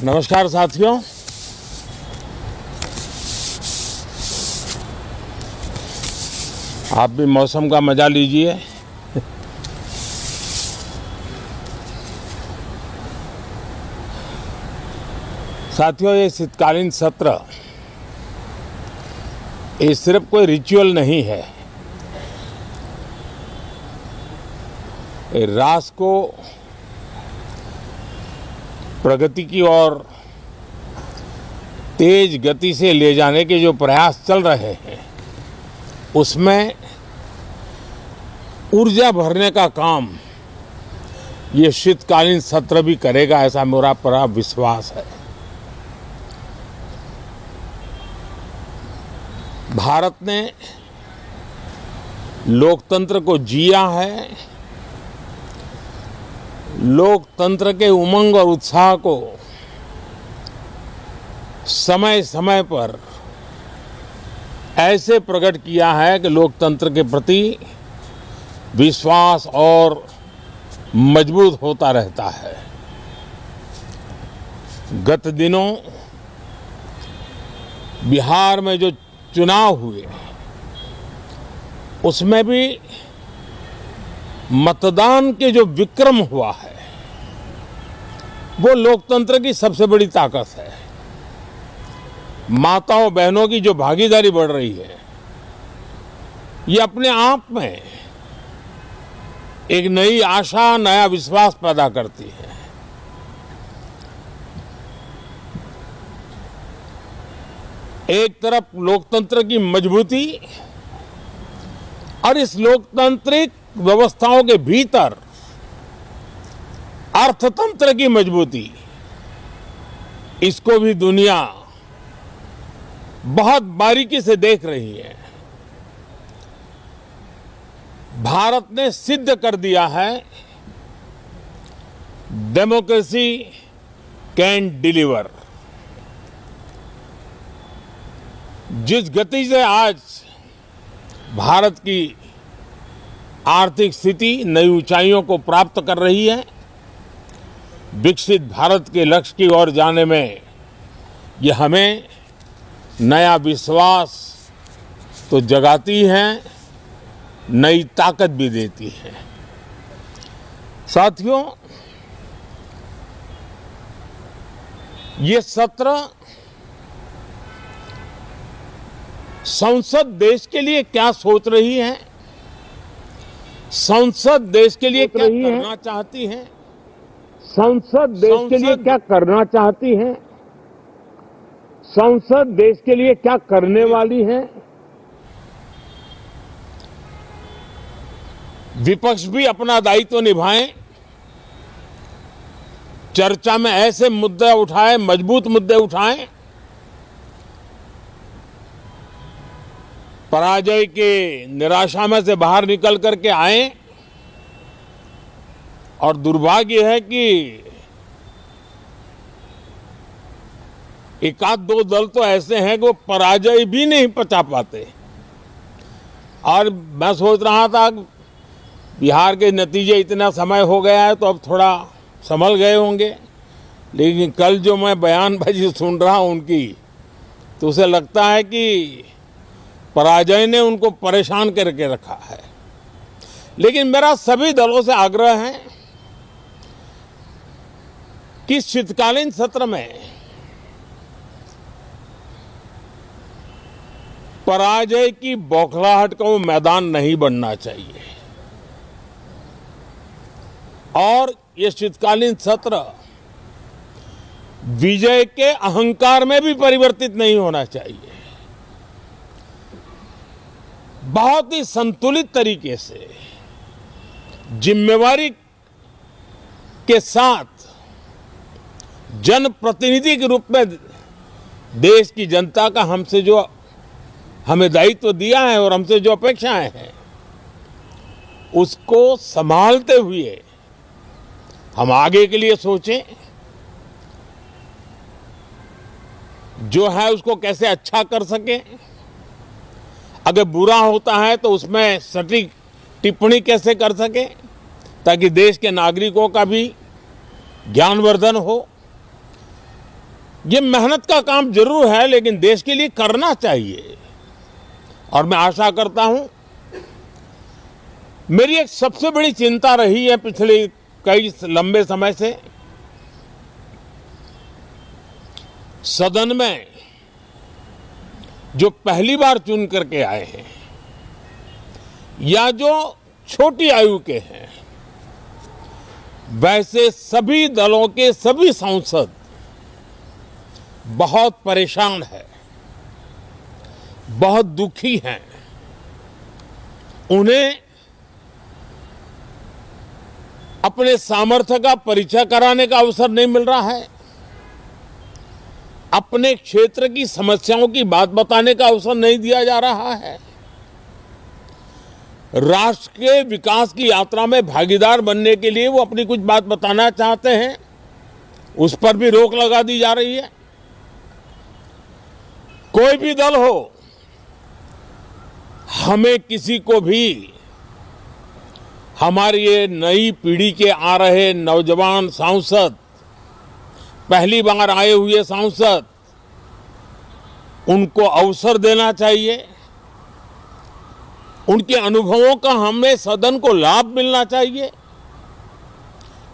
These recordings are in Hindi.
नमस्कार साथियों। आप भी मौसम का मजा लीजिए। साथियों, ये शीतकालीन सत्र ये सिर्फ कोई रिचुअल नहीं है। ये राष्ट्र को प्रगति की ओर तेज गति से ले जाने के जो प्रयास चल रहे हैं, उसमें ऊर्जा भरने का काम ये शीतकालीन सत्र भी करेगा, ऐसा मेरा पूरा विश्वास है। भारत ने लोकतंत्र को जिया है। लोकतंत्र के उमंग और उत्साह को समय समय पर ऐसे प्रकट किया है कि लोकतंत्र के प्रति विश्वास और मजबूत होता रहता है। गत दिनों बिहार में जो चुनाव हुए, उसमें भी मतदान के जो विक्रम हुआ है, वो लोकतंत्र की सबसे बड़ी ताकत है। माताओं बहनों की जो भागीदारी बढ़ रही है, ये अपने आप में एक नई आशा, नया विश्वास पैदा करती है। एक तरफ लोकतंत्र की मजबूती और इस लोकतांत्रिक व्यवस्थाओं के भीतर अर्थतंत्र की मजबूती, इसको भी दुनिया बहुत बारीकी से देख रही है। भारत ने सिद्ध कर दिया है, डेमोक्रेसी कैन डिलीवर। जिस गति से आज भारत की आर्थिक स्थिति नई ऊंचाइयों को प्राप्त कर रही है, विकसित भारत के लक्ष्य की ओर जाने में ये हमें नया विश्वास तो जगाती है, नई ताकत भी देती है। साथियों, ये सत्र संसद देश के लिए क्या सोच रही है, संसद देश के लिए क्या करना चाहती है, संसद देश के लिए क्या करना चाहती है, संसद देश के लिए क्या करने वाली है। विपक्ष भी अपना दायित्व निभाएं, चर्चा में ऐसे मुद्दे उठाएं, मजबूत मुद्दे उठाएं, पराजय के निराशा में से बाहर निकल करके आए। और दुर्भाग्य है कि एक आध दो दल तो ऐसे हैं कि वो पराजय भी नहीं पचा पाते। और मैं सोच रहा था बिहार के नतीजे इतना समय हो गया है तो अब थोड़ा संभल गए होंगे, लेकिन कल जो मैं बयानबाजी सुन रहा हूं उनकी, तो उसे लगता है कि पराजय ने उनको परेशान करके रखा है। लेकिन मेरा सभी दलों से आग्रह है कि शीतकालीन सत्र में पराजय की बौखलाहट का वो मैदान नहीं बनना चाहिए। और ये शीतकालीन सत्र विजय के अहंकार में भी परिवर्तित नहीं होना चाहिए। बहुत ही संतुलित तरीके से, जिम्मेवारी के साथ, जनप्रतिनिधि के रूप में देश की जनता का हमसे जो हमें दायित्व दिया है और हमसे जो अपेक्षाएं हैं, उसको संभालते हुए हम आगे के लिए सोचें। जो है उसको कैसे अच्छा कर सकें, अगर बुरा होता है तो उसमें सटीक टिप्पणी कैसे कर सकें, ताकि देश के नागरिकों का भी ज्ञानवर्धन हो। ये मेहनत का काम जरूर है, लेकिन देश के लिए करना चाहिए। और मैं आशा करता हूं, मेरी एक सबसे बड़ी चिंता रही है पिछले कई लंबे समय से, सदन में जो पहली बार चुन करके आए हैं या जो छोटी आयु के हैं, वैसे सभी दलों के सभी सांसद बहुत परेशान हैं, बहुत दुखी हैं। उन्हें अपने सामर्थ्य का परिचय कराने का अवसर नहीं मिल रहा है, अपने क्षेत्र की समस्याओं की बात बताने का अवसर नहीं दिया जा रहा है, राष्ट्र के विकास की यात्रा में भागीदार बनने के लिए वो अपनी कुछ बात बताना चाहते हैं, उस पर भी रोक लगा दी जा रही है। कोई भी दल हो, हमें किसी को भी हमारी ये नई पीढ़ी के आ रहे नौजवान सांसद, पहली बार आए हुए सांसद, उनको अवसर देना चाहिए। उनके अनुभवों का हमें सदन को लाभ मिलना चाहिए।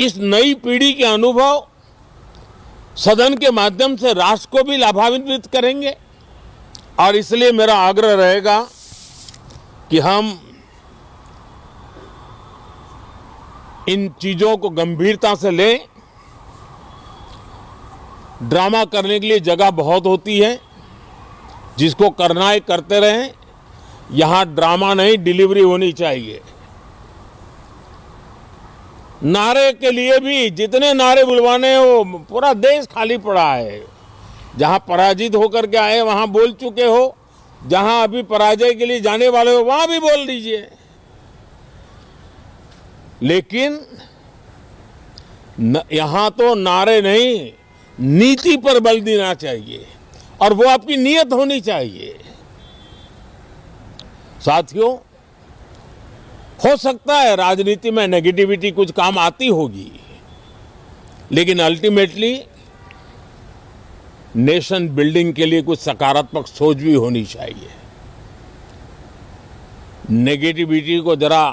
इस नई पीढ़ी के अनुभव सदन के माध्यम से राष्ट्र को भी लाभान्वित करेंगे। और इसलिए मेरा आग्रह रहेगा कि हम इन चीजों को गंभीरता से लें। ड्रामा करने के लिए जगह बहुत होती है, जिसको करना है करते रहें। यहां ड्रामा नहीं, डिलीवरी होनी चाहिए। नारे के लिए भी जितने नारे बुलवाने हैं, वो पूरा देश खाली पड़ा है। जहां पराजित होकर के आए वहां बोल चुके हो, जहां अभी पराजय के लिए जाने वाले हो वहां भी बोल दीजिए, लेकिन यहां तो नारे नहीं, नीति पर बल देना चाहिए और वो आपकी नीयत होनी चाहिए। साथियों, हो सकता है राजनीति में नेगेटिविटी कुछ काम आती होगी, लेकिन अल्टीमेटली नेशन बिल्डिंग के लिए कुछ सकारात्मक सोच भी होनी चाहिए। नेगेटिविटी को जरा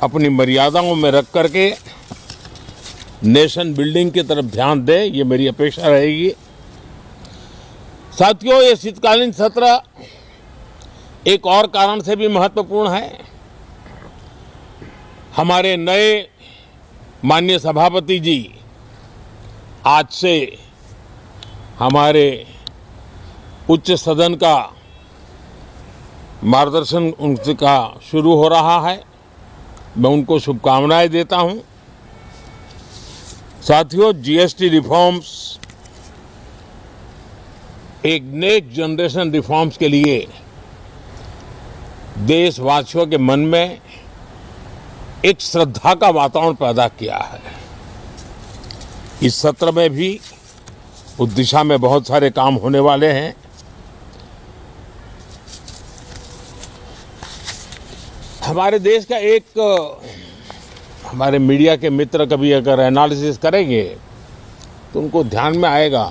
अपनी मर्यादाओं में रख करके नेशन बिल्डिंग की तरफ ध्यान दें, ये मेरी अपेक्षा रहेगी। साथियों, ये शीतकालीन सत्र एक और कारण से भी महत्वपूर्ण है। हमारे नए माननीय सभापति जी आज से हमारे उच्च सदन का मार्गदर्शन उनका शुरू हो रहा है। मैं उनको शुभकामनाएं देता हूं। साथियों, जीएसटी रिफॉर्म्स एक नेक्स्ट जनरेशन रिफॉर्म्स के लिए देशवासियों के मन में एक श्रद्धा का वातावरण पैदा किया है। इस सत्र में भी उस दिशा में बहुत सारे काम होने वाले हैं। हमारे देश का एक हमारे मीडिया के मित्र कभी अगर एनालिसिस करेंगे तो उनको ध्यान में आएगा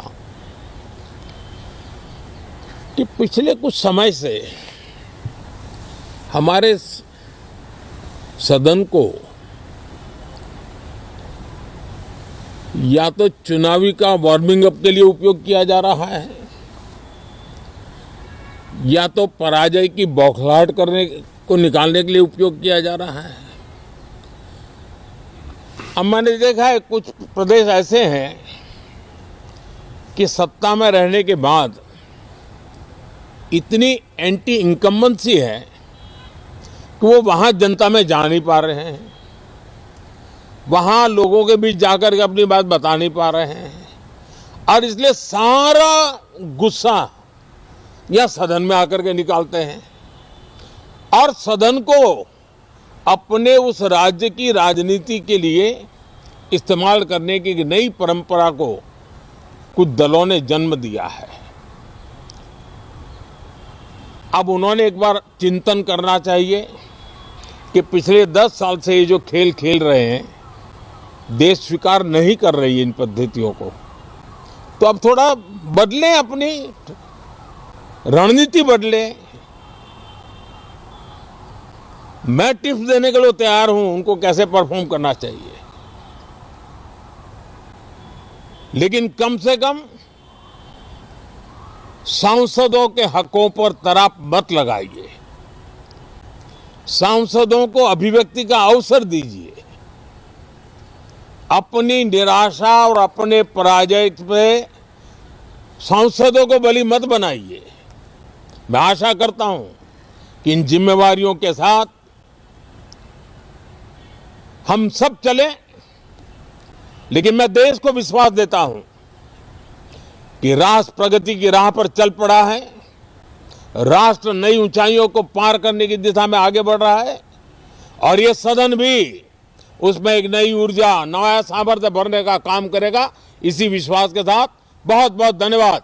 कि पिछले कुछ समय से हमारे सदन को या तो चुनावी का वार्मिंग अप के लिए उपयोग किया जा रहा है, या तो पराजय की बौखलाहट करने को निकालने के लिए उपयोग किया जा रहा है। अब मैंने देखा है कुछ प्रदेश ऐसे हैं कि सत्ता में रहने के बाद इतनी एंटी इनकम्बेंसी है कि वो वहां जनता में जा नहीं पा रहे हैं, वहां लोगों के बीच जाकर के अपनी बात बता नहीं पा रहे हैं, और इसलिए सारा गुस्सा या सदन में आकर के निकालते हैं और सदन को अपने उस राज्य की राजनीति के लिए इस्तेमाल करने की नई परंपरा को कुछ दलों ने जन्म दिया है। अब उन्होंने एक बार चिंतन करना चाहिए कि पिछले 10 साल से ये जो खेल खेल रहे हैं, देश स्वीकार नहीं कर रही है इन पद्धतियों को। तो अब थोड़ा बदलें, अपनी रणनीति बदलें। मैं टिप्स देने के लिए तैयार हूं उनको कैसे परफॉर्म करना चाहिए, लेकिन कम से कम सांसदों के हकों पर तराप मत लगाइए। सांसदों को अभिव्यक्ति का अवसर दीजिए। अपनी निराशा और अपने पराजय पे सांसदों को बलि मत बनाइए। मैं आशा करता हूं कि इन जिम्मेवारियों के साथ हम सब चलें, लेकिन मैं देश को विश्वास देता हूं कि राष्ट्र प्रगति की राह पर चल पड़ा है। राष्ट्र नई ऊंचाइयों को पार करने की दिशा में आगे बढ़ रहा है और ये सदन भी उसमें एक नई ऊर्जा, नया सामर्थ्य भरने का काम करेगा। इसी विश्वास के साथ बहुत बहुत धन्यवाद।